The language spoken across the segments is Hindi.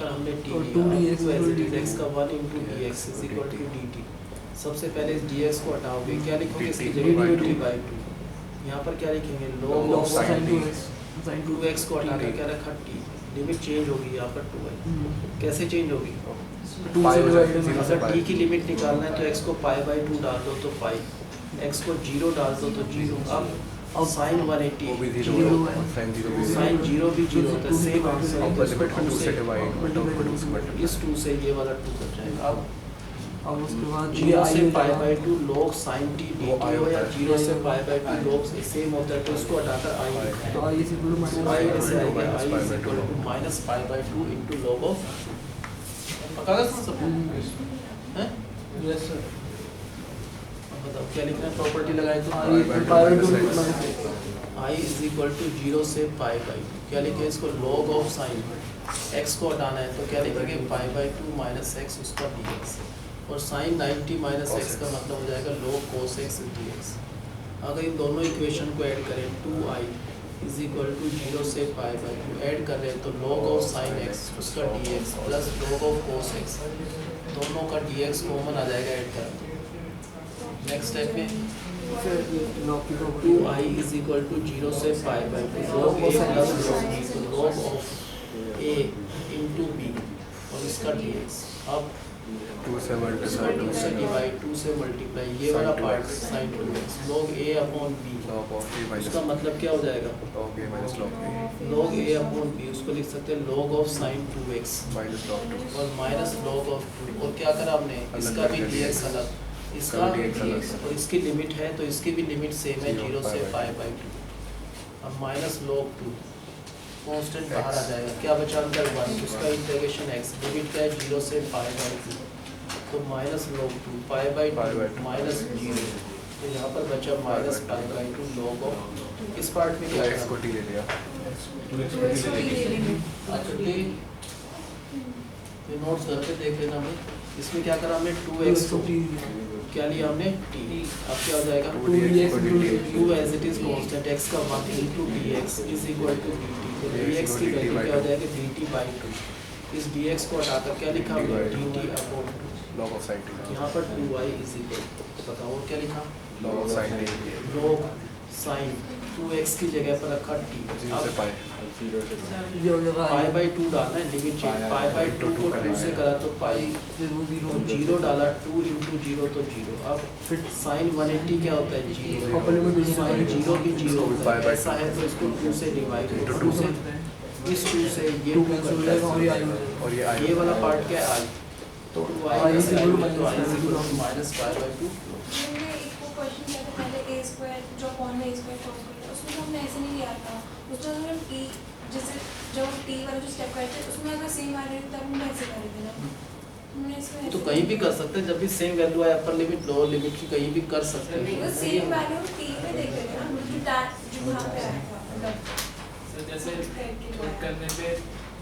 कर हमने टी और लिया, 2dx x का 1 into d x is equal to d t. सबसे पहले इस डी एक्स को हटाओगे, क्या लिखोगे इसकी जगह डी बाई टू। यहाँ पर क्या लिखेंगे log of sin sin 2x 2x को हटा के क्या रखा t, लिमिट चेंज होगी यहाँ पर 2y। कैसे चेंज होगी? 2 से डिवाइड अगर t की लिमिट निकालना है तो x को पाई बाई 2 डाल दो तो पाई, x को 0 डाल दो तो 0। अब साइन 180 साइन 0 भी 0 होता है, सेम आंसर। इस 2 से ये वाला 2 कट जाएगा। अब उसके बाद 0 से pi by 2 log sin t dt हो या 0 से पाई बाई 2 log सेम होता है, तो इसको हटाकर i लिखना है। तो i इज इक्वल टू तो i ऐसे आएगा, i is equal to minus pi by 2 into log of, पक्का है सब हैं? Yes sir. अब बताओ क्या लिखना है, प्रॉपर्टी लगाए तो i इज इक्वल टू 0 से पाई बाई 2, क्या लिखे इसको log ऑफ साइन x को हटाना है तो क्या लिखेंगे पाई बाई 2 माइनस एक्स उसका dx, और साइन 90 माइनस एक्स का मतलब हो जाएगा log cos x dx। अगर इन दोनों इक्वेशन को ऐड करें 2i इज इक्वल टू 0 से पाई बाई 2 ऐड कर रहे हैं तो log ऑफ साइन x उसका dx plus log of cos x, दोनों का dx कॉमन आ जाएगा ऐड कर। नेक्स्ट स्टेप में 2i इज इक्वल टू 0 से pi by 2 log a plus log b, तो log of a into b और इसका dx। अब 2 से डिवाइड 2 से मल्टीप्लाई, ये वाला part sin 2x log a upon b, उसका मतलब क्या हो जाएगा log a अपॉन b, उसको लिख सकते हैं log ऑफ sin 2x और माइनस log ऑफ 2, और क्या करा हमने इसका भी dx अलग, इसका dx, और इसकी लिमिट है तो इसकी भी लिमिट सेम है 0 से पाई बाई 2। अब माइनस log 2 कांस्टेंट बाहर आ जाएगा, क्या बचा अंदर 1, उसका इंटीग्रेशन x, लिमिट क्या है 0 से पाई बाई 2, तो minus log 2 pi by 2 minus 0, तो यहाँ पर बचा minus pi by 2 log of, इस पार्ट में क्या x को t ले लिया, एक्चुअली ये नोट्स घर पे देख लेना भाई। इसमें क्या करा हमने 2x को क्या लिया हमने t, अब क्या हो जाएगा 2 as it is constant x का 1 into dx is equal to dt, तो dx की वैल्यू क्या हो जाएगी dt बाई 2। इस dx को हटाकर क्या लिखा हमने dt upon 2, log of sin t, यहाँ पर 2y इज इक्वल, तो बताओ क्या लिखा log of sin t, log sin 2x की जगह पर रखा t, 0 से पाई पाई बाई 2 डालना है, लिमिट चेंज, पाई बाई 2 को 2 से करा तो पाई, 0 डाला 2 इंटू 0 तो 0। अब फिर साइन 180 क्या होता है 0, साइन 0 भी 0 होता है, ऐसा है तो इसको 2 से डिवाइड करो, 2 से इस 2 से ये 2 करता है, और ये वाला पार्ट क्या है i, तो 2i माइनस पाई बाई 2। पहले a स्क्वायर जो फॉर्म में a स्क्वायर फॉर्म किया उसमें हमने ऐसे नहीं लिया था, उसमें हमने t जैसे जब t वाला जो स्टेप करते हैं उसमें अगर सेम आ रही है तब हम ऐसे कर देना, हमने इसमें तो कहीं भी कर सकते हैं, जब भी सेम वैल्यू है अपर लिमिट लोअर लिमिट की कहीं भी कर सकते हैं। वो सेम वैल्यू हम t में देख लेंगे ना, जो टैग जो वहां पे आया था मतलब सर जैसे पुट करने पे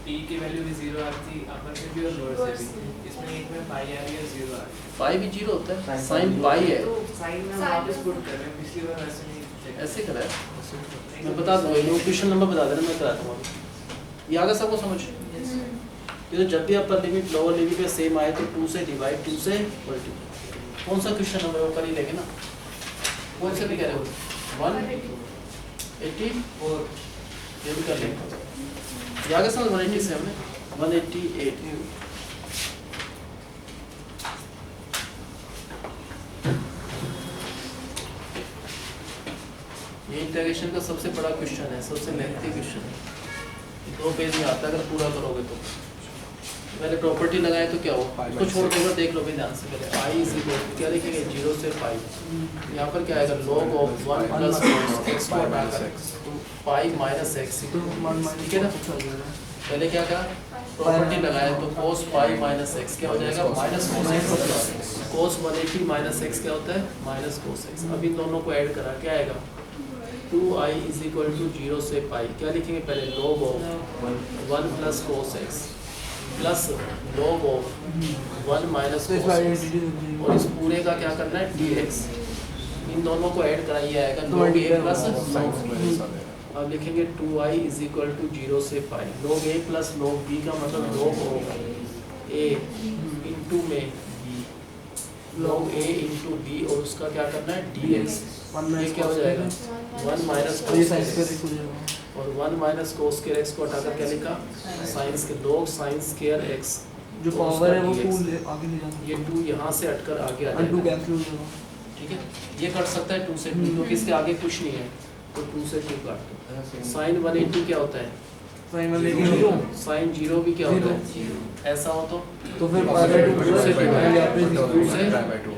t की वैल्यू भी 0 आती है, अपर में भी और लोअर से भी, इसमें एक में पाई आ रही है 0 आ रही है, पाई भी 0 होता है, साइन पाई है, तो साइन में वापस पुट कर रहे हैं, पिछली बार वैसे नहीं ऐसे करा है। मैं बता दूँ क्वेश्चन नंबर बता देना, मैं कराता हूँ ये आगे सबको समझ। ये तो जब भी अपर लिमिट लोअर लिमिट पे सेम आए तो 2 से डिवाइड 2 से मल्टीप्लाई, कौन सा क्वेश्चन नंबर वो कर ही लेंगे ना, कौन से भी कह रहे हो 184 ये भी कर लेंगे, ये आगे समझ 180 से हमने 188। ये इंटीग्रेशन का सबसे बड़ा क्वेश्चन है, सबसे लेंथी क्वेश्चन है, 2 पेज में आता है अगर पूरा करोगे तो। पहले प्रॉपर्टी लगाए तो क्या हो, इसको छोड़ देगा, देख लो भाई ध्यान से। पहले i इज इक्वल क्या लिखेंगे 0 से पाई, यहाँ पर क्या आएगा log ऑफ 1 प्लस x को हटाकर पाई माइनस x, ठीक है ना। पहले क्या करा प्रॉपर्टी लगाए तो cos पाई माइनस x क्या हो जाएगा minus cos x, cos 180 minus x क्या होता है माइनस cos x। अब इन दोनों को ऐड करा क्या आएगा 2i इज इक्वल टू 0 से पाई, क्या लिखेंगे पहले log of 1 plus cos x plus log of 1 minus cos x, और इस पूरे का क्या करना है dx। इन दोनों को ऐड कराइए आएगा log a प्लस अब लिखेंगे 2i इज इक्वल टू 0 से पाई log a plus log b का मतलब log होगा a इंटू में b log a into b और उसका क्या करना है dx ये क्या हो जाएगा 1 माइनस ये साइन स्क्वायर x हो जाएगा और 1 माइनस कोस स्क्वायर x को हटाकर क्या लिखा साइन के log साइन स्क्वायर x जो और पावर है वो उसका 2 dx। आगे ले जाना ये 2 यहाँ से हटकर आगे आ अनडू जाएगा कैंसिल हो जाएगा ठीक है ये कट सकता है 2 से 2 क्योंकि इसके आगे कुछ नहीं है तो 2 से 2 काट दो साइन 180 क्या होता है साइन में लेके 0 साइन 0 भी क्या होता है ऐसा हो तो फिर पावर 2 से डिवाइड यहाँ पे 2 से by 2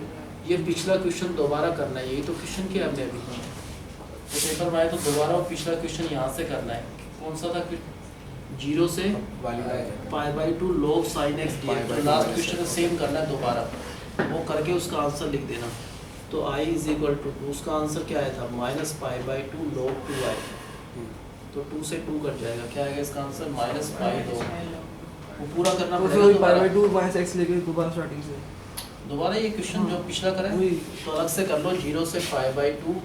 ये पिछला क्वेश्चन दोबारा करना है यही तो क्वेश्चन किया हमने अभी तो पेपर में आए तो दोबारा वो पिछला क्वेश्चन यहाँ से करना है कौन सा था 0 से pi by 2 log sin x dx last question same करना है दोबारा वो करके उसका आंसर लिख देना तो i इज इक्वल टू उसका आंसर क्या आया था minus pi by 2 log 2i तो 2 से 2 कट जाएगा क्या आएगा इसका आंसर माइनस पाई 2 वो पूरा करना तो पड़ेगा फिर पाई दोबारा बाई 2 माइनस x लेके दोबारा स्टार्टिंग से दोबारा ये क्वेश्चन जो पिछला करें वही। तो अलग से कर लो 0 से पाई बाई 2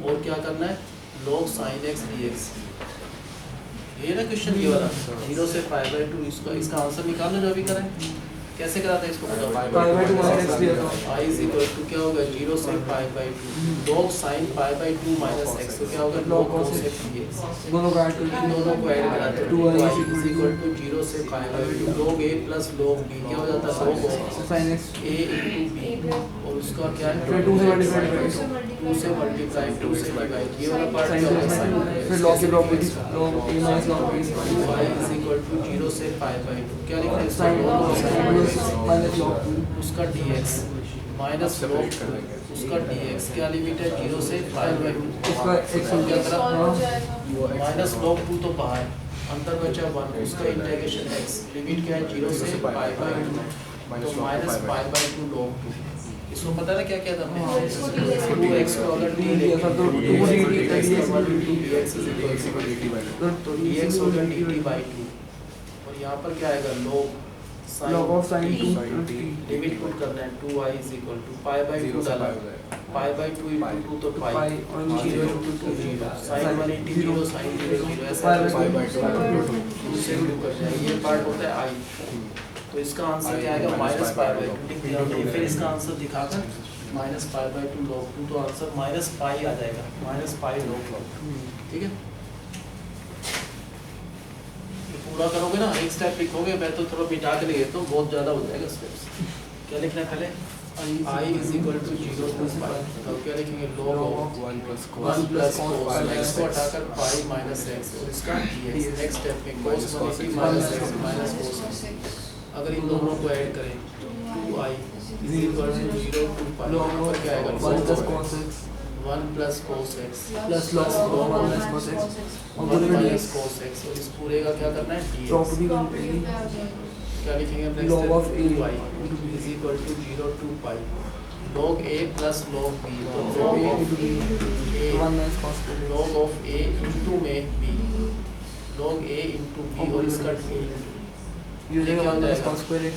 और क्या करना है log sin x dx ये ना क्वेश्चन ये वाला 0 से पाई बाई 2 इसका आंसर निकाल लो जो अभी करें कैसे कराते हैं इसको बताओ पाई बाई 2 माइनस x लिया था i इज इक्वल टू क्या होगा 0 से pi by 2 log sin pi by 2 minus x तो क्या होगा log cos x dx दोनों को ऐड इन करके दोनों को ऐड कराते हैं 2i i is equal to 0 से pi by 2 log a plus log b क्या हो जाता है log of sine x a into b और उसका क्या है फिर 2 से मल्टीप्लाई करेंगे 2 से मल्टीप्लाई 2 से डिवाइड ये वाला पार्ट साइन क्या होगा साइन sin फिर log की property log a minus log b y is equal to 0 से पाई बाई 2 क्या लिखते हैं साइन इसका माइनस log 2 उसका dx माइनस log उसका dx क्या लिमिट है 0 से पाई बाई 2 उसका x हो क्या जाएगा करा हाँ माइनस log 2 तो बाहर अंदर बचा 1 उसका इंटीग्रेशन x लिमिट क्या है 0 से पाई बाई 2 तो माइनस पाई बाई 2 log 2 इसको पता है क्या किया था हमने 2x को अगर d d ऐसा तो 2 dx is equal to तो dx होगा dt by 2 और यहाँ पर क्या आएगा log log of sin 2 limit put करना है 2i is equal to pi by 2 डाला पाई बाई 2 into 2 तो पाई पाई और 0 into 2 0 sin 180 0 sin 0 0 ऐसा पाई बाई 2 से 2 कर जाए ये पार्ट होता है i तो इसका आंसर क्या आएगा माइनस पाई बाई 2 लिख दिया हमने फिर इसका आंसर दिखाकर माइनस पाई बाई 2 log 2 तो आंसर माइनस पाई आ जाएगा माइनस पाई log 2 ठीक है पूरा करोगे ना एक स्टेप लिखोगे मैं तो थोड़ा मिटा के लिखे तो बहुत ज़्यादा हो जाएगा स्टेप्स क्या लिखना है पहले i is equal to 0 to pi तो क्या लिखेंगे log of 1 plus 1 plus cos cos x को हटाकर pi minus x और इसका dx नेक्स्ट स्टेप में cos 180 minus x minus cos x अगर इन दोनों को ऐड करें 2i is equal to 0 to pi यहाँ पर क्या आएगा 1 plus cos x 1 plus cos x plus log 1 minus cos x और 1 दोनों में minus cos x और इस पूरे का क्या करना है dx प्रॉपर्टी करनी पड़ेगी क्या लिखेंगे next log of a 2i is equal to 0 to pi log a plus log b तो log of a 1 minus cos x log of a into में b log a into b और इसका d ये हो जाएगा 1 minus जाएगा? cos square x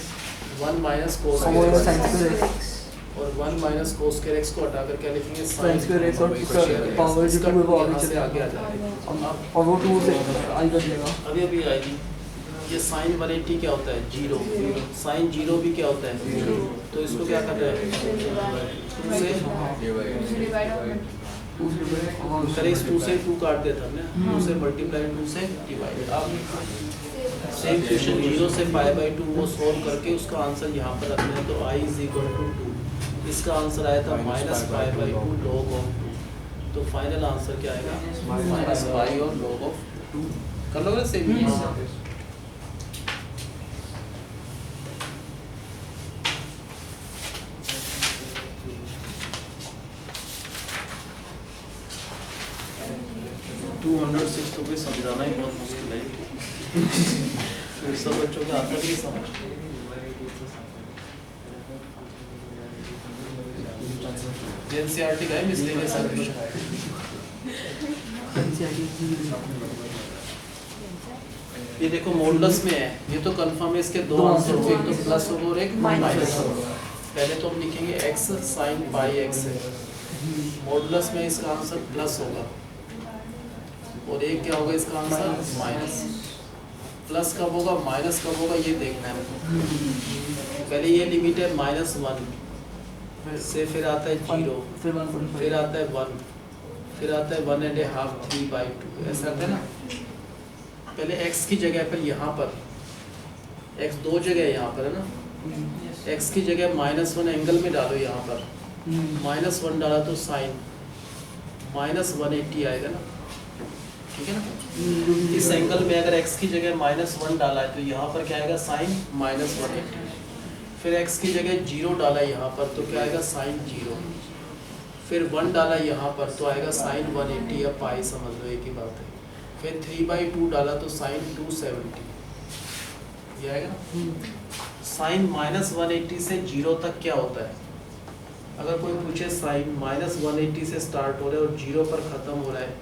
1 minus cos और वो sin x square x और 1 minus cos square x को हटाकर क्या लिखेंगे sin square x और इसका पावर जो 2 है वो आगे से आगे आ चलेगा जाएगा और वो 2 से आई कर देगा अभी अभी आएगी ये sin 180 क्या होता है 0 sin 0 भी क्या होता है 0 तो इसको क्या कर रहे हैं 2 से पहले इस 2 से 2 काट देता हमने 2 से मल्टीप्लाई 2 से डिवाइड अब सेम क्वेश्चन 0 से पाई बाई 2 वो सॉल्व करके उसका आंसर यहाँ पर रखना है तो i इज इक्वल टू 2 इसका आंसर आया था minus pi by 2 log of 2 तो फाइनल आंसर क्या आएगा माइनस पाई और log ऑफ 2 कर लोगे ना सेम 206 तो कोई समझाना ही बहुत मुश्किल है फिर सब बच्चों के आता भी समझ एनसीईआरटी का है मिसलेनियस ये देखो मॉडुलस में है ये तो कंफर्म है इसके दो आंसर होंगे एक तो प्लस होगा और एक माइनस होगा पहले तो हम लिखेंगे x sin पाई x है मॉडुलस में इसका आंसर प्लस होगा और एक क्या होगा इसका आंसर माइनस। प्लस कब होगा माइनस कब होगा ये देखना है। पहले ये लिमिट है -1 से, फिर आता है 0, फिर 1.5 फिर आता है 1, फिर आता है 1.5 3/2 ऐसा आता है ना। पहले x की जगह पर यहाँ पर x दो जगह है यहाँ पर है ना, x की जगह -1 एंगल में डालो यहाँ पर, -1 डाला तो साइन -180 आएगा ना, ठीक है ना। इस एंगल में अगर x की जगह -1 डाला है तो यहाँ पर क्या आएगा साइन -180। फिर x की जगह 0 डाला यहाँ पर तो क्या आएगा साइन 0। फिर 1 डाला यहाँ पर तो आएगा साइन 180 या पाई, समझ लो एक ही बात है। फिर 3/2 डाला तो साइन 270 ये आएगा ना। साइन -180 से 0 तक क्या होता है, अगर कोई पूछे साइन -180 से स्टार्ट हो रहा है और 0 पर ख़त्म हो रहा है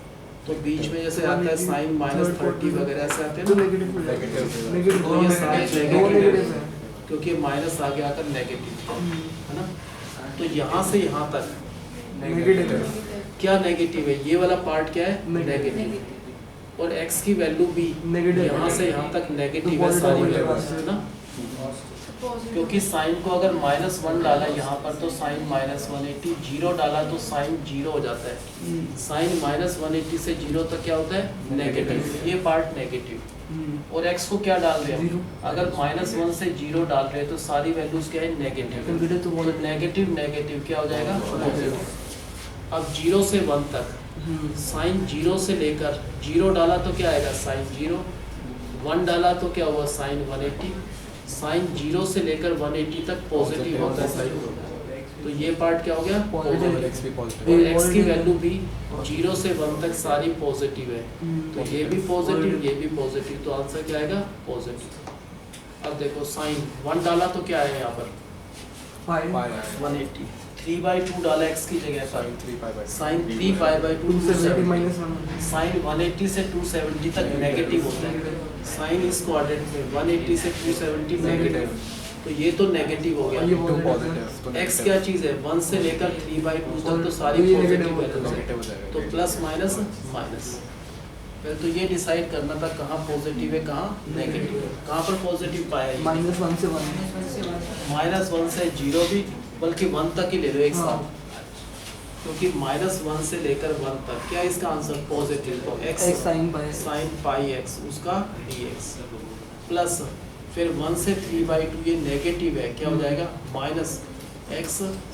तो बीच में जैसे आता है साइन -30 वगैरह ऐसे आते हैं तो ना, नेगेटिव तो ये साइन दो नेगेटिव नेगेटिव है है। क्योंकि माइनस आगे आकर नेगेटिव है ना। तो यहाँ से यहाँ तक नेगेटिव है। क्या नेगेटिव है, ये वाला पार्ट क्या है Negative। नेगेटिव, और x की वैल्यू भी Negative है। यहाँ से यहाँ तक नेगेटिव तो है सारी positive वैल्यूज है ना। क्योंकि साइन को अगर -1 डाला यहाँ पर तो साइन -180, 0 डाला तो साइन 0 हो जाता है। साइन -180 से 0 तक क्या होता है नेगेटिव, ये पार्ट नेगेटिव। और x को क्या डाल रहे हैं, अगर -1 से 0 डाल रहे हैं तो सारी वैल्यूज क्या है नेगेटिव। नेगेटिव तो तो नेगेटिव नेगेटिव क्या हो जाएगा पॉजिटिव। अब 0 से 1 तक साइन 0 से लेकर 0 डाला तो क्या आएगा साइन 0, 1 डाला तो क्या हुआ साइन 180, साइन 0 से लेकर 180 तक पॉजिटिव होता है साइन। तो ये पार्ट क्या हो गया Positive। x भी पॉजिटिव और x की वैल्यू भी 0 से 1 तक सारी पॉजिटिव है। तो ये भी पॉजिटिव ये भी पॉजिटिव, तो आंसर क्या आएगा पॉजिटिव। अब देखो साइन 1 डाला तो क्या है यहाँ पर 180, 3/2 डाला x की जगह पर साइन 3π/2 270, साइन 180 से 270 तक नेगेटिव होता है। साइन इस क्वाड्रेंट में 180 से 270 नेगेटिव, तो ये तो नेगेटिव हो ये गया। positive। x क्या चीज़ है 1 से लेकर 3/2 तक तो सारी ये पॉजिटिव negative वैल्यूज नेगेटिव हो है। जाएगा। तो प्लस माइनस माइनस, पहले तो ये डिसाइड करना था कहाँ पॉजिटिव है कहाँ नेगेटिव है। कहाँ पर पॉजिटिव पाया है -1 से 1 -1 से 0 भी, बल्कि 1 तक ही ले लो एक साथ, क्योंकि -1 से लेकर 1 तक क्या इसका आंसर पॉजिटिव। तो x x sin pi sine pi x उसका dx प्लस फिर 1 से 3/2 ये नेगेटिव है, क्या हो जाएगा -x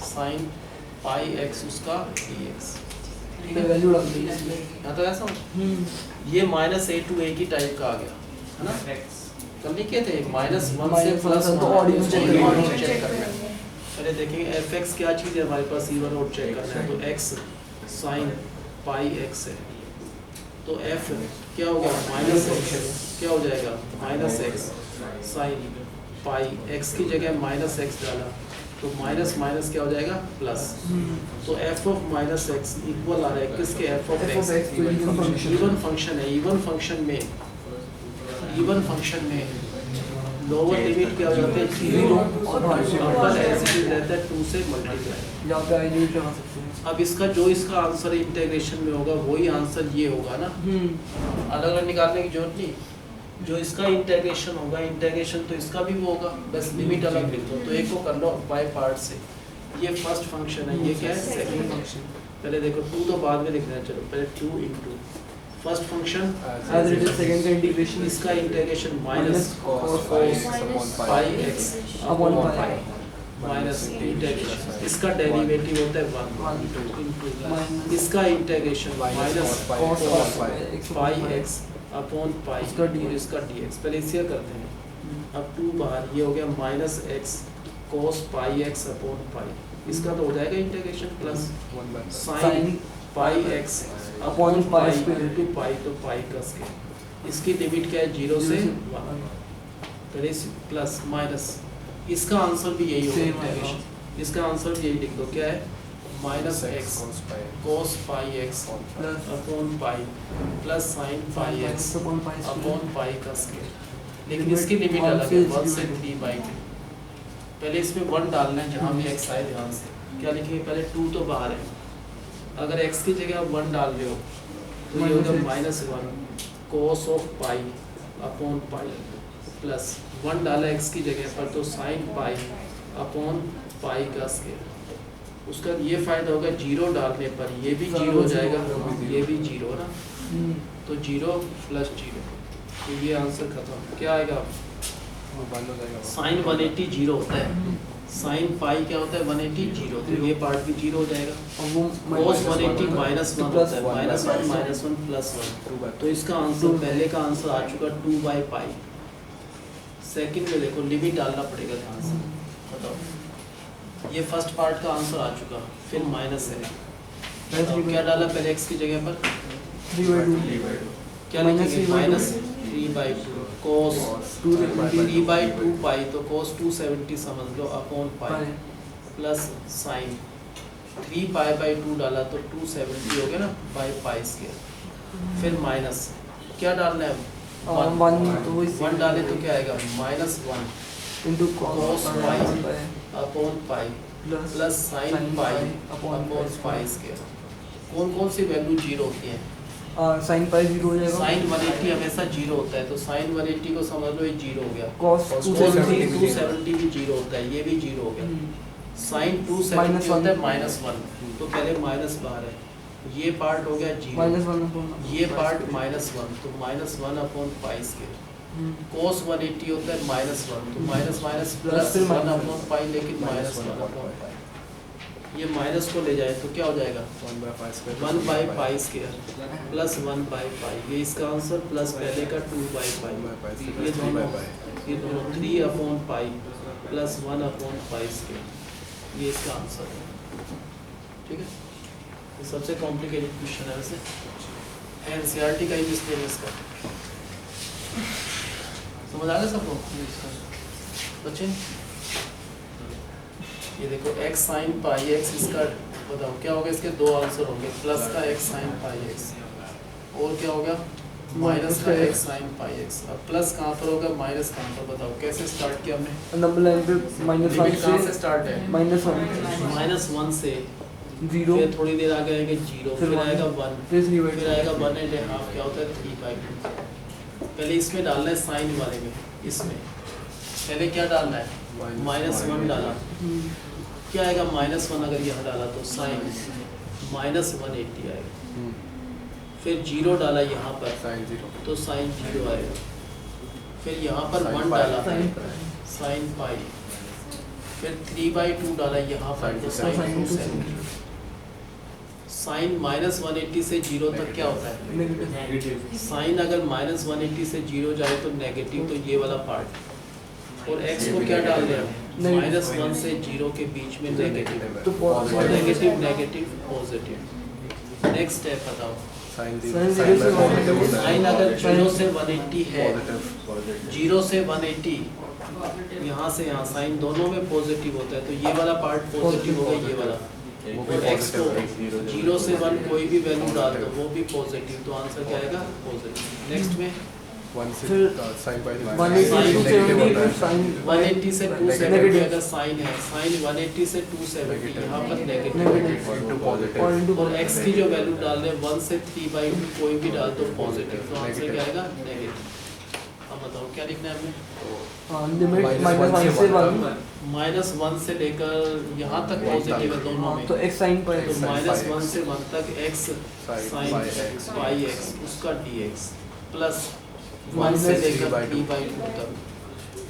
साइन पाई x उसका dx। ठीक है, वैल्यू डाल दी यहाँ तक ऐसा ये -a to a की टाइप का आ गया है ना। कल लिखे थे -1 से प्लस तो और even check करना है। पहले देखेंगे fx क्या चीज़ है हमारे पास, इवन और चेक करना है। तो x साइन पाई x है, तो f क्या हो गया -x, क्या हो जाएगा -x साइन पाई x की जगह -x डाला तो माइनस माइनस क्या हो जाएगा प्लस। तो f ऑफ -x इक्वल आ रहा है किसके f of x, even function है। इवन फंक्शन में लोअर लिमिट क्या हो जाते हैं 0 और अपर एज रहता है 2 से मल्टीप्लाई। यहाँ पे आइडेंटिटी लगा सकते हैं। अब इसका आंसर इंटीग्रेशन में होगा वही आंसर ये होगा ना, अलग अलग निकालने की जरूरत नहीं। जो इसका इंटीग्रेशन होगा इंटीग्रेशन तो इसका भी वो होगा, बस लिमिट अलग लिख दो। तो एक को कर लो बाय पार्ट से। ये फर्स्ट फंक्शन है, ये क्या है सेकंड फंक्शन। पहले देखो 2 तो बाद में लिखना है, चलो पहले 2 into first function As it is second का इंटीग्रेशन इसका integration minus cos pi x upon pi minus integration इसका डेरिवेटिव होता है 1 इंटू इसका integration minus cos pi x upon pi इसका और इसका dx। पहले इसे करते हैं। अब 2 बाहर, ये हो गया minus x cos pi x upon pi, इसका तो हो जाएगा integration plus sine pi x upon pi two pi, तो पाई का स्क्वायर। इसकी लिमिट क्या है 0 से 1, पहले प्लस माइनस इसका आंसर भी यही होगा इंटीग्रेशन। इसका आंसर भी यही लिख दो, क्या है minus x cos pi x upon pi plus sine pi x upon pi का स्क्वायर। लेकिन इसकी लिमिट अलग है 1 से 3/2। पहले इसमें 1 डालना है जहाँ भी x आए, ध्यान से क्या लिखेंगे पहले 2 तो बाहर है। अगर x की जगह आप 1 डाल रहे हो तो ये होगा -1 cos of pi upon pi plus 1 डाला x की जगह पर तो sin पाई अपॉन पाई का स्क्वायर। उसका ये फ़ायदा होगा 0 डालने पर ये भी 0 हो जाएगा, ये भी 0 ना, तो 0 + 0, तो ये आंसर खत्म। क्या आएगा? वो बंद हो जाएगा। साइन 180 0 होता है, साइन पाई क्या होता है 180 0, तो ये पार्ट भी 0 हो जाएगा। और वो cos 180 -1 होता है, -1 +1 तो इसका आंसर पहले का आंसर आ चुका 2/π। सेकंड में देखो लिमिट डालना पड़ेगा ध्यान से, बताओ ये फर्स्ट पार्ट का आंसर आ चुका, फिर माइनस है, बताओ क्या डाला पहले x की जगह पर, 3/2 क्या लिखेंगे -3/2 cos 3/2π, तो cos 270 समझ लो अपॉन पाई प्लस साइन 3π/2 डाला तो 270 हो गया ना बाई पाई स्क्वायर, फिर माइनस क्या डालना है 1 डाले तो क्या आएगा -1 into cos पाई upon pi plus sine pi upon pi square. कौन कौन सी वैल्यू 0 होती है? sin पाई 0 हो जाएगा, साइन 180 हमेशा 0 होता है, तो साइन 180 को समझ लो ये 0 हो गया, cos 270 भी 0 होता है, ये भी 0 हो गया, साइन 270 होता है -1, तो पहले माइनस बाहर है, ये पार्ट हो गया 0, -1 ये पार्ट -1, तो -1 अपॉन पाई स्क्वायर। cos 180 होता है -1, तो माइनस प्लस 1 अपॉन पाई, लेकिन -1 अपॉन पाई, ये माइनस को ले जाए तो क्या हो जाएगा 1/π स्क्वायर प्लस 1/π, ये इसका आंसर, प्लस पहले का 2/π, ये दोनों 3/π प्लस 1/π स्क्वायर, ये इसका आंसर है। ठीक है, ये सबसे कॉम्प्लिकेटेड क्वेश्चन है वैसे, एनसीईआरटी का ही मिस्टेक है इसका। समझ आ गया सबको बच्चे? ये देखो x sin पाई x, इसका बताओ क्या होगा, इसके दो आंसर होंगे, प्लस का x sin पाई x और क्या होगा माइनस का x sin पाई x। अब प्लस कहाँ पर होगा, माइनस कहाँ पर, बताओ कैसे स्टार्ट किया हमने? नंबर लाइन पे लिमिट कहाँ से -1 स्टार्ट है? -1 से, 0 फिर थोड़ी देर आगे आएगा 0, फिर आएगा 1, फिर फिर आएगा 1.5, क्या होता है 3/2। पहले इसमें डालना है साइन वाले में, इसमें पहले क्या डालना है -1 डाला, क्या आएगा -1 अगर यहाँ डाला तो साइन -180 आएगा, फिर 0 डाला यहाँ पर साइन 0 तो साइन 0 आएगा, फिर यहाँ पर 1 डाला साइन पाई, फिर 3/2 डाला यहाँ पर तो साइन 270। साइन -180 से 0 तक क्या होता है नेगेटिव, साइन अगर -180 से 0 जाए तो नेगेटिव, तो ये वाला पार्ट, और x को क्या डाल रहे हैं -1 से 0 के बीच में नेगेटिव, तो negative negative positive. Next step बताओ, साइन Sin 0 0 से साइन अगर 0 से 180 है, पॉजिटिव 0 से 180 यहाँ से यहाँ साइन दोनों में पॉजिटिव होता है, तो ये वाला पार्ट पॉजिटिव होगा, ये वाला, और x को 0 से 1 कोई भी वैल्यू डाल दो वो भी पॉजिटिव, तो आंसर क्या आएगा पॉजिटिव। नेक्स्ट में 1 से फिर साइन पाई 180 से 270 अगर साइन है, साइन 180 से 270 यहाँ पर नेगेटिव, और x की जो वैल्यू डाल रहे हैं 1 से 3/2 कोई भी डाल दो पॉजिटिव, तो आंसर क्या आएगा नेगेटिव। अब बताओ क्या लिखना है हमने, लिमिट -1 से 1 -1 से लेकर यहाँ तक पॉजिटिव है दोनों में, तो x sin पाई तो -1 से 1 तक x sin पाई x उसका dx प्लस 1 से लेकर 3/2 तक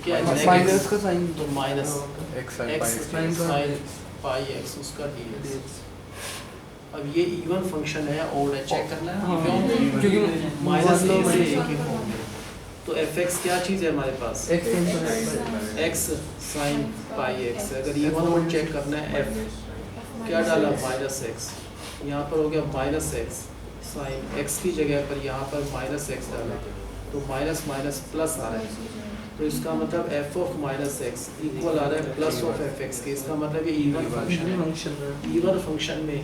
क्या है माइनस का साइन, तो minus x x sin sin पाई x उसका dx। अब ये इवन फंक्शन है, ओड है, चेक करना है क्यों, क्योंकि माइनस a से a के फॉर्म में, तो fx क्या चीज़ है हमारे पास, x sin पाई, x sin पाई x। अगर इवन ओड चेक करना है f क्या डाला -x, यहाँ पर हो गया -x sin x की जगह पर यहाँ पर -x डाला, तो माइनस माइनस प्लस आ रहा है, तो इसका मतलब f ऑफ -x इक्वल आ रहा है प्लस ऑफ fx के, इसका मतलब ये इवन फंक्शन है। फंक्शन इवन फंक्शन में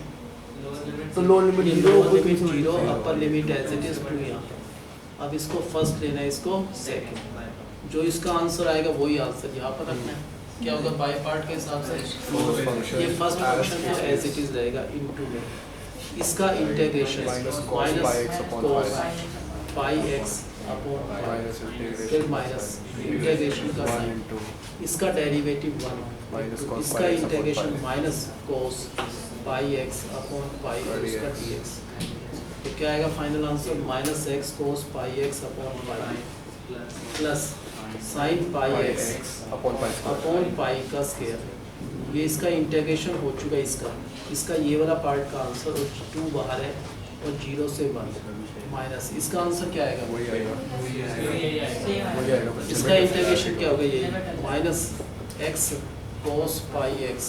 तो lower limit 0 0 upper limit as it is 2 यहाँ। अब इसको फर्स्ट लेना है, इसको सेकंड, जो इसका आंसर आएगा वही आंसर यहाँ पर रखना है। क्या होगा बाय पार्ट के हिसाब से, ये फर्स्ट फंक्शन तो एज इट इज रहेगा इनटू में, इसका integration Minus cos pi x upon cos pi. Pi x upon Minus फिर integration. माइनस इंटीग्रेशन का 1 साइन, into इसका डेरिवेटिव 1 Minus cos इसका pi x upon integration pi. Minus cos pi x upon pi और उसका dx. dx। तो क्या आएगा final answer minus x cos pi x upon pi plus sine pi x upon pi square. Upon pi का स्क्वायर। ये इसका इंटीग्रेशन हो चुका है इसका ये वाला पार्ट का आंसर और 2 बाहर है और 0 से 1 माइनस इसका आंसर क्या आएगा वही आएगा यही आएगा। वही आएगा इसका इंटीग्रेशन क्या होगा ये minus x cos pi x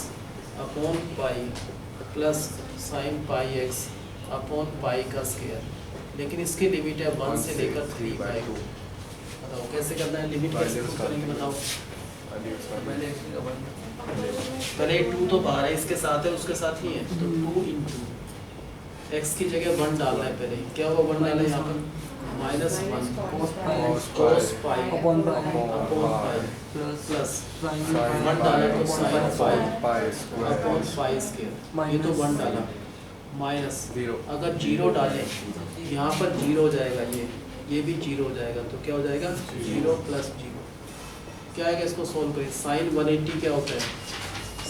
upon pi plus sine pi x upon pi का स्क्वायर, लेकिन इसकी लिमिट है 1 से लेकर 3/2। बताओ कैसे करना है, लिमिट कैसे पुट करेंगे बताओ। पहले 2 तो बाहर है इसके साथ है उसके साथ ही है तो 2 इंटू एक्स की जगह 1 डालना है। पहले क्या हुआ 1 डाला यहाँ पर -1 cos पाई upon pi upon pi plus plus sin 1 डाला तो sin पाई pi square. Upon pi square, ये तो 1 डाला माइनस 0. अगर 0 डालें यहाँ पर 0 हो जाएगा, ये भी 0 हो जाएगा तो क्या हो जाएगा 0 + 0 क्या आएगा। इसको सोल्व करें साइन 180 क्या होता है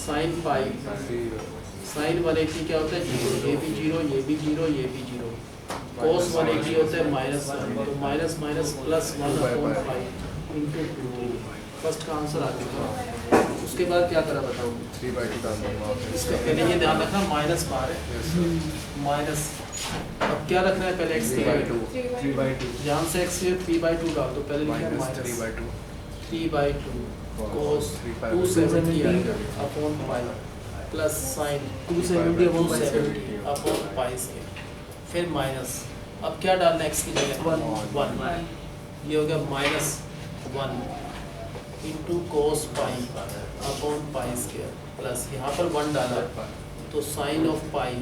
साइन पाई 0. साइन 180 क्या होता है 0, ये भी 0 ये भी 0 ये भी 0। cos 180 होता है -1 तो minus minus plus 1 upon 5 into 2। First का आंसर आ चुका। उसके बाद क्या करा बताओ 3/2 डाल दूंगा इसका पहले ये ध्यान रखना माइनस बाहर है माइनस, अब क्या रखना है पहले x की 3/2 3/2 ध्यान से x की 3/2 डाल तो पहले लिखा minus माइनस 3/2 3/2 cos 270 आएगा upon pi plus sign 270 upon pi 270 upon pi square, फिर माइनस अब क्या डालना है x की जगह 1 ये हो गया -1 इंटू कोस पाई अपॉन पाई स्क्वायर प्लस यहाँ पर 1 डाला तो साइन ऑफ पाई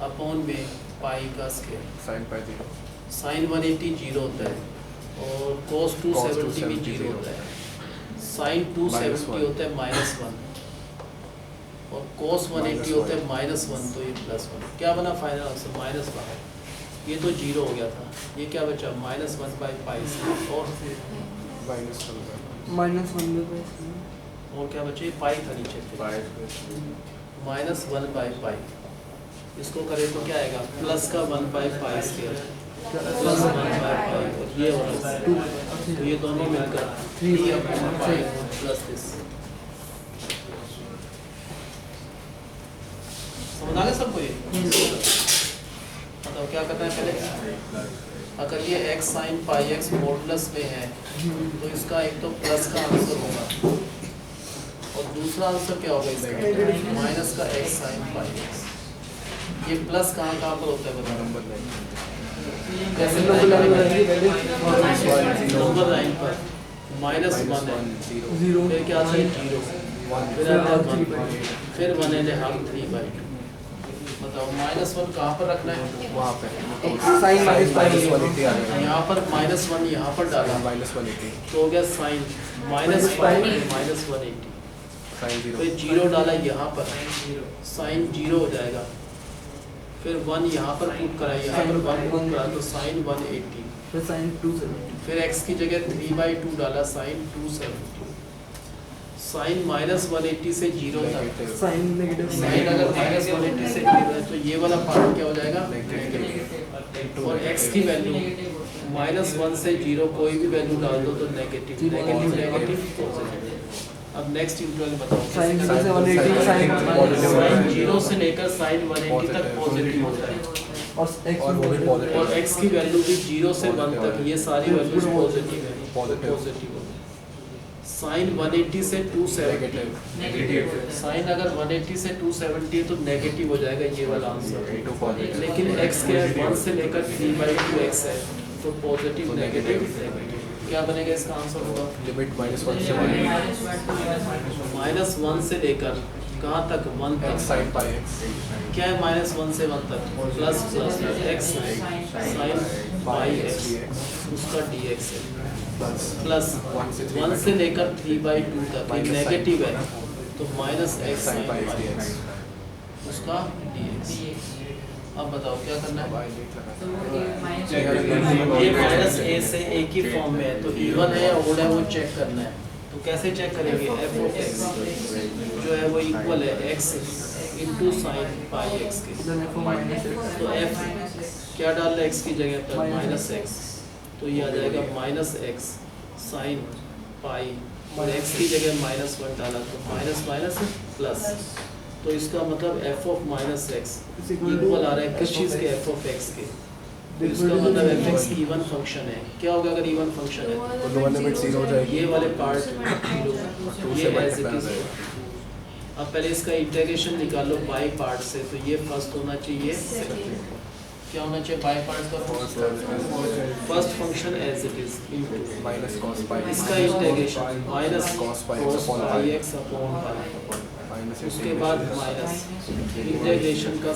अपॉन में पाई का स्क्वायर। sin pi 0. साइन 180 0 होता है और कोस 270 भी 0 होता है। साइन 270 होता है -1 और कोस 180 होता है -1 तो ये +1 क्या बना फाइनल आंसर -1। ये तो 0 हो गया था, ये क्या बचा -1/पाई और minus होगा -1 और क्या बचे पाई था नीचे pi -1/पाई। इसको करें तो क्या आएगा प्लस का 1/पाई स्क्वायर प्लस 1/पाई और ये होगा 2 तो ये दोनों मिलकर 3/पाई प्लस दिस। समझ आ गया सबको ये बताओ क्या करना है पहले। अगर ये x sin पाई x मॉडुलस में है तो इसका एक तो प्लस का आंसर होगा और दूसरा आंसर क्या होगा इसका माइनस का x sin पाई x। ये प्लस कहाँ पर होता है बताओ कैसे नंबर लाइन पर -1 है 0 फिर क्या आता है 0 फिर आता है 1 फिर 1.5 3/2। बताओ -1 कहाँ पर रखना है वहाँ पे sin minus pi minus 180 आ जाएगा यहाँ पर -1 यहाँ पर डाला minus 180 तो हो गया साइन -5 -180 sin 0 फिर 0 डाला यहाँ पर साइन 0 हो जाएगा फिर 1 यहाँ पर पुट करा यहाँ पर 1 पुट करा तो साइन 180 फिर sin 270 फिर x की जगह 3/2 डाला साइन 270 साइन -180 से 0 तक sin negative साइन अगर -180 से 0 है तो ये वाला पार्ट क्या हो जाएगा और x की वैल्यू -1 से 0 कोई भी वैल्यू डाल दो तो नेगेटिव पॉजिटिव। अब नेक्स्ट इंटीग्रल बताओ sin कैसे करना है? 180 sin साइन 0 से लेकर साइन 180 तक पॉजिटिव होता है और x और वो भी positive। और x की वैल्यू भी 0 से 1 तक ये सारी वैल्यूज पॉजिटिव है Positive। पॉजिटिव साइन 180 से 270 साइन अगर 180 से 270 है तो नेगेटिव हो जाएगा ये वाला आंसर। into positive लेकिन x के 1 से लेकर 3/2x है तो पॉजिटिव नेगेटिव क्या बनेगा इसका आंसर होगा limit -1 से -1 से लेकर कहाँ तक 1 x तक sin pi x क्या है -1 से 1 तक plus x sign pi x उसका dx है प्लस 1 से लेकर 3/2 तक ये नेगेटिव है तो -x sin sin pi x पाई dx उसका dx। अब बताओ क्या करना है? ये ये माइनस ए से ए की फॉर्म में है तो इवन है या ओड है वो चेक करना है। तो कैसे चेक करेंगे? एफ ऑफ एक्स जो है वो इक्वल है x into sine pi x के। then f of minus x तो एफ क्या डाल रहा है एक्स की जगह पर? Minus x. तो ये आ जाएगा माइनस एक्स साइन पाई और एक्स की जगह माइनस वन डाला तो माइनस माइनस प्लस। तो इसका मतलब f of minus x is equal to equal आ रहा है किस चीज़ के? एफ ऑफ एक्स के। तो इसका मतलब एफ एक्स इवन फंक्शन है। क्या होगा अगर इवन फंक्शन है? तो दोनों लिमिट 0 हो जाएगी। ये वाले पार्ट जीरो, ये एज इट इज। अब पहले इसका इंटीग्रेशन निकालो बाई पार्ट से। तो ये फर्स्ट होना चाहिए, क्या होना चाहिए बाई पार्ट का? First function as it is into minus cos pi इसका integration minus cos pi cos upon pi pi x upon pi. Minus उसके बाद माइनस इंटीग्रेशन का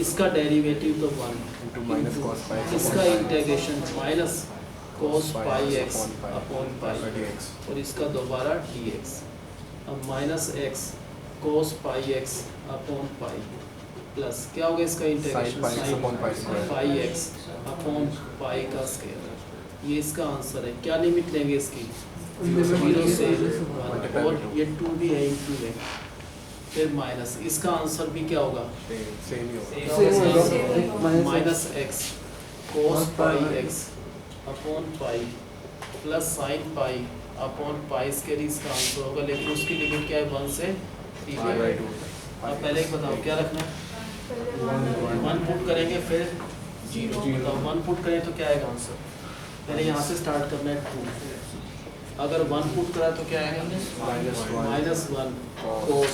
इसका डेरिवेटिव तो 1 into minus cos pi इसका integration minus cos pi x upon पाई dx और इसका दोबारा dx। अब minus x cos pi x upon pi plus क्या होगा इसका integration? pi x upon pi square। पाई एक्स अपॉन पाई का स्क्वायर। ये इसका आंसर है। क्या लिमिट लेंगे इसकी? जीरो से 1 और ये 2 भी है इंटू है फिर माइनस। इसका आंसर भी क्या होगा? सेम ही होगा। Same होगा। Minus x cos pi x upon pi plus sine pi upon pi square इसका आंसर होगा। लेकिन उसकी लिमिट क्या है? 1 से 3 pi by 2 अब पहले एक बताओ क्या रखना है? 1 पुट करेंगे फिर 0 बताओ 1 पुट करें तो क्या आएगा आंसर? पहले यहाँ से स्टार्ट करना है 2। अगर 1 पुट करा तो क्या आएगा? माइनस 1 कोस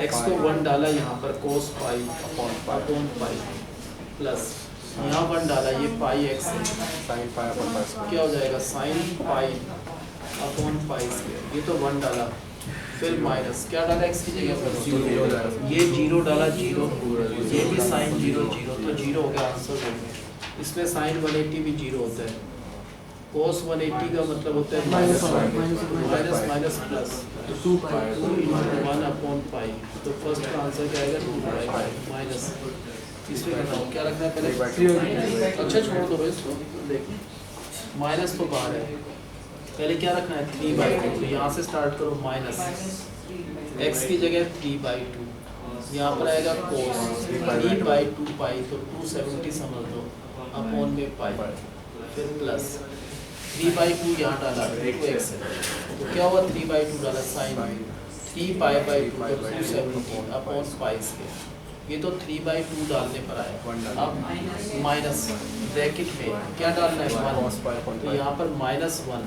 एक्स को 1 डाला यहाँ पर कोस पाई अपॉन पाई प्लस यहाँ 1 डाला ये पाई एक्स है sin pi upon pi square क्या हो जाएगा? Sign pi upon pi square. ये तो 1 डाला फिर माइनस क्या डाला एक्स की जगह पर? तो 0 हो जाएगा। ये 0 डाला 0 ये भी साइन 0 0 तो 0 हो गया आंसर हो गया। इसमें साइन 180 भी 0 होता है। cos 180 का मतलब होता है Minus minus one, minus one, minus minus plus 2 pi 2 into 1 upon pi. तो फर्स्ट का आंसर क्या आएगा? 2 पाई माइनस। इसमें बताओ क्या रखना है पहले? अच्छा छोड़ दो इसको, देखो माइनस तो बाहर है। पहले क्या रखना है? 3/2। तो यहाँ से स्टार्ट करो माइनस एक्स की जगह 3/2 यहाँ पर आएगा cos 3/2 पाई तो 270 समझ लो अपॉन में पाई फिर प्लस 3/2 यहाँ डाला 2x है तो क्या हुआ? 3/2 डाला साइन 3 pi/2 तो 270 अपॉन पाई स्क्वायर। ये तो 3/2 डालने पर आया। अब माइनस ब्रैकेट में क्या डालना है? 1 cos pi upon तो pi यहाँ पर -1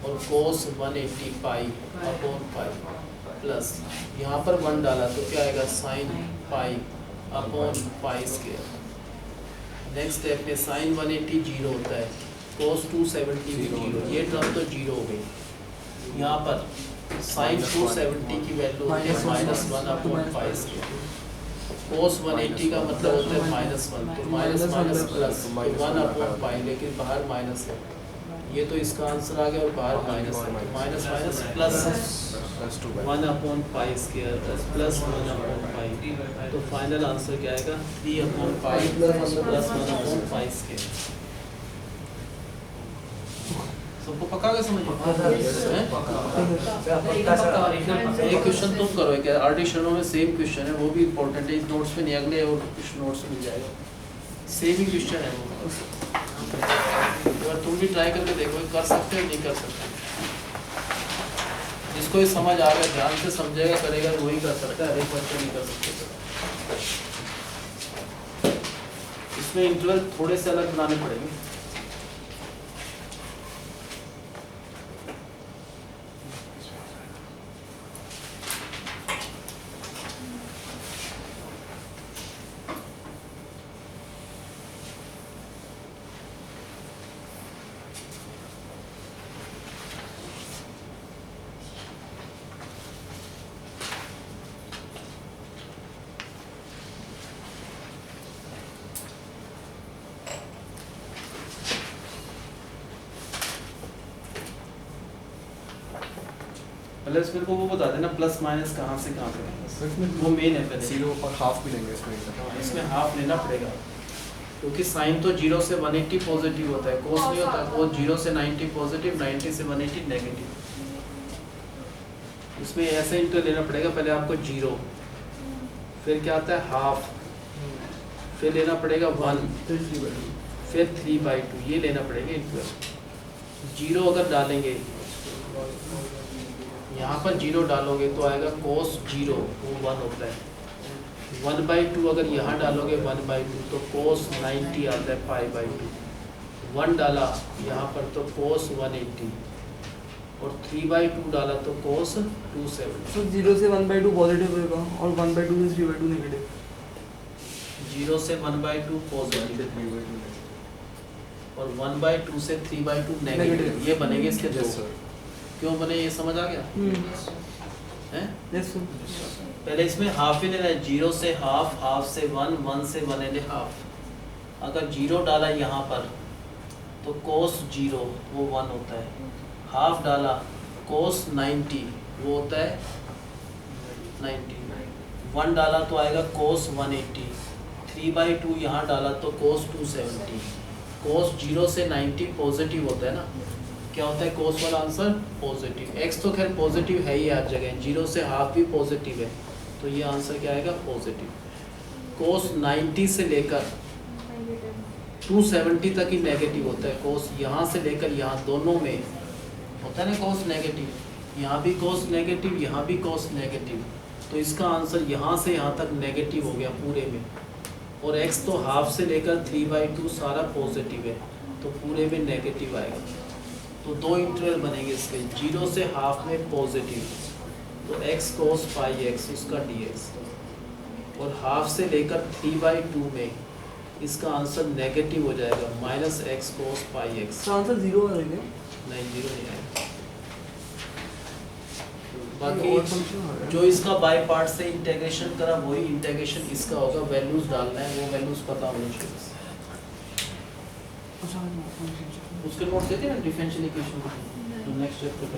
और cos 180 पाई अपॉन पाई प्लस यहाँ पर 1 डाला तो क्या आएगा? Sign pi upon pi square. Next step में साइन 180 जीरो होता है cos 270 भी जीरो। ये टर्म तो जीरो हो गई। यहाँ पर साइन 270 की वैल्यू होती है -1 अपॉन पाई स्क्वायर। cos 180 का मतलब होता है -1 तो minus minus plus 1 upon pi लेकिन बाहर माइनस है। ये तो इसका आंसर आ गया और बाहर माइनस है तो minus minus plus 1 upon pi square plus 1 upon pi. तो फाइनल आंसर क्या आएगा? 3 upon pi plus 1 upon pi square. सबको पक्का क्या समझ में? एक क्वेश्चन तुम करो क्या? आरडी शर्मा में सेम क्वेश्चन है, वो भी इम्पोर्टेंट है। इस नोट्स में नहीं, अगले और कुछ नोट्स मिल जाएगा। सेम ही क्वेश्चन है वो। अगर तुम भी ट्राई करके देखो कर सकते हो नहीं कर सकते। जिसको ये समझ आ गया ध्यान से समझेगा करेगा वही कर सकता है, हर एक बच्चे नहीं कर सकते। इसमें इंटरवल थोड़े से अलग बनाने पड़ेंगे। पहले मेरे को वो बता देना प्लस माइनस कहाँ से कहाँ पे तो इसमें वो मेन है पहले। 0 और हाफ भी लेंगे इसमें हाँ, इसमें हाफ लेना पड़ेगा क्योंकि साइन तो 0 से 180 पॉजिटिव होता है, कोस नहीं होता, वो 0 से 90 पॉजिटिव, 90 से 180 नेगेटिव। इसमें ऐसे इंटर लेना पड़ेगा, पहले आपको 0, फिर क्या आता है हाफ, फिर लेना पड़ेगा 1, फिर 3/2, ये लेना पड़ेगा इंटर। 0 अगर डालेंगे यहाँ पर 0 डालोगे तो आएगा cos 0, वो 1 होता है। 1/2 अगर यहाँ डालोगे 1/2 तो cos 90 आता है π/2। 1 डाला यहाँ पर तो cos 180 और 3/2 डाला तो cos 270। तो 0 से 1/2 पॉजिटिव रहेगा और 1/2 से 3/2 नेगेटिव। 0 से 1/2 पॉजिटिव और 1/2 से 3/2 नेगेटिव, ये बनेंगे इसके दो। Yes sir. क्यों बने ये समझ आ गया हैं? Yes sir. पहले इसमें हाफ ही लेना है, 0 से हाफ, हाफ से 1, 1 से 1.5। अगर 0 डाला यहाँ पर तो cos 0 वो 1 होता है, हाफ डाला cos 90 वो होता है 90, 1 डाला तो आएगा cos 180, 3/2 यहाँ डाला तो cos 270। cos 0 से 90 पॉजिटिव होता है ना, क्या होता है cos वाला आंसर पॉजिटिव। x तो खैर पॉजिटिव है ही हर जगह, 0 से हाफ भी पॉजिटिव है, तो ये आंसर क्या आएगा पॉजिटिव। cos 90 से लेकर 270 तक ही नेगेटिव होता है। cos यहाँ से लेकर यहाँ दोनों में होता है ना cos नेगेटिव, यहाँ भी cos नेगेटिव, यहाँ भी cos नेगेटिव, तो इसका आंसर यहाँ से यहाँ तक नेगेटिव हो गया पूरे में। और x तो हाफ से लेकर 3/2 सारा पॉजिटिव है, तो पूरे में नेगेटिव आएगा। तो दो इंटरवल बनेंगे इसके, 0 से हाफ में पॉजिटिव तो x cos πx उसका dx, और हाफ से लेकर 3/2 में इसका आंसर नेगेटिव हो जाएगा -x cos πx। इसका आंसर 0 आ जाएगा। नहीं 0 नहीं आएगा। और बाकी फंक्शन आ गया। जो इसका बाय पार्ट से इंटीग्रेशन करा वही इंटीग्रेशन इसका होगा, वैल्यूज डालना है, वो वैल्यूज पता होनी चाहिए। अच्छा फंक्शन उसके नोट देते हैं ना डिफरेंशियल इक्वेशन तो नेक्स्ट चैप्टर का।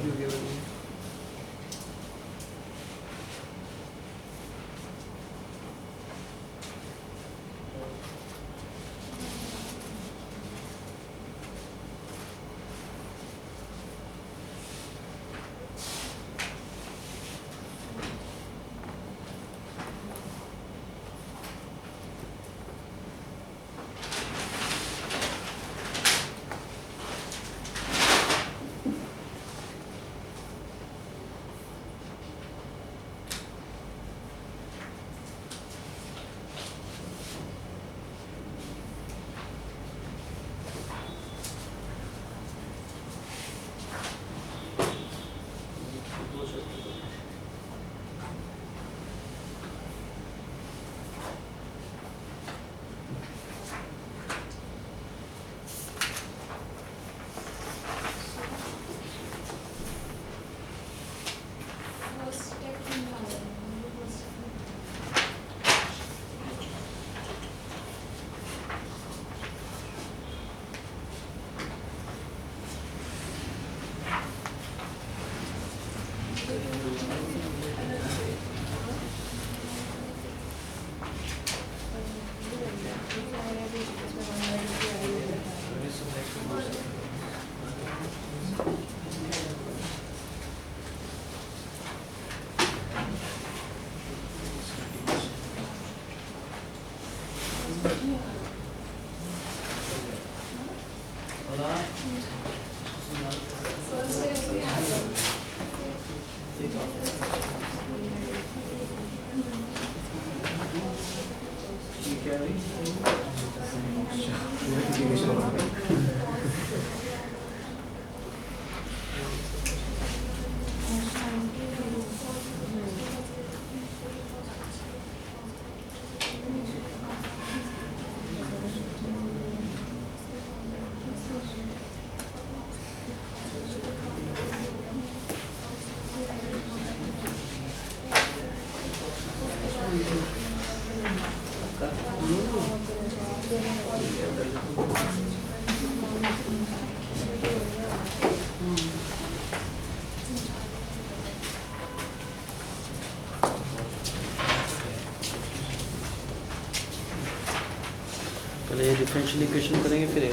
पहले ये डिफरेंशियल इक्वेशन करेंगे फिर ये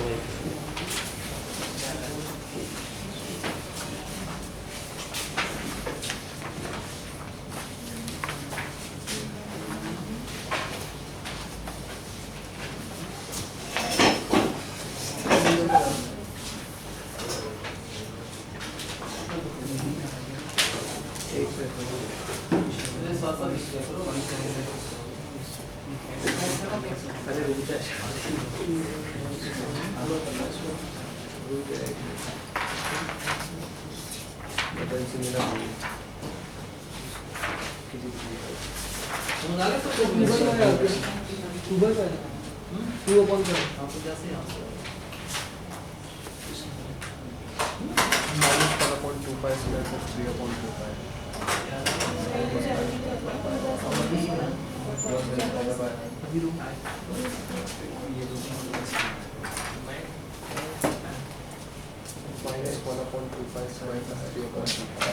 सुबह का 2/7 आपको जैसे यहाँ से minus 1/2 square plus 3/2 minus 1/2 square plus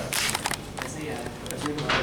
3/2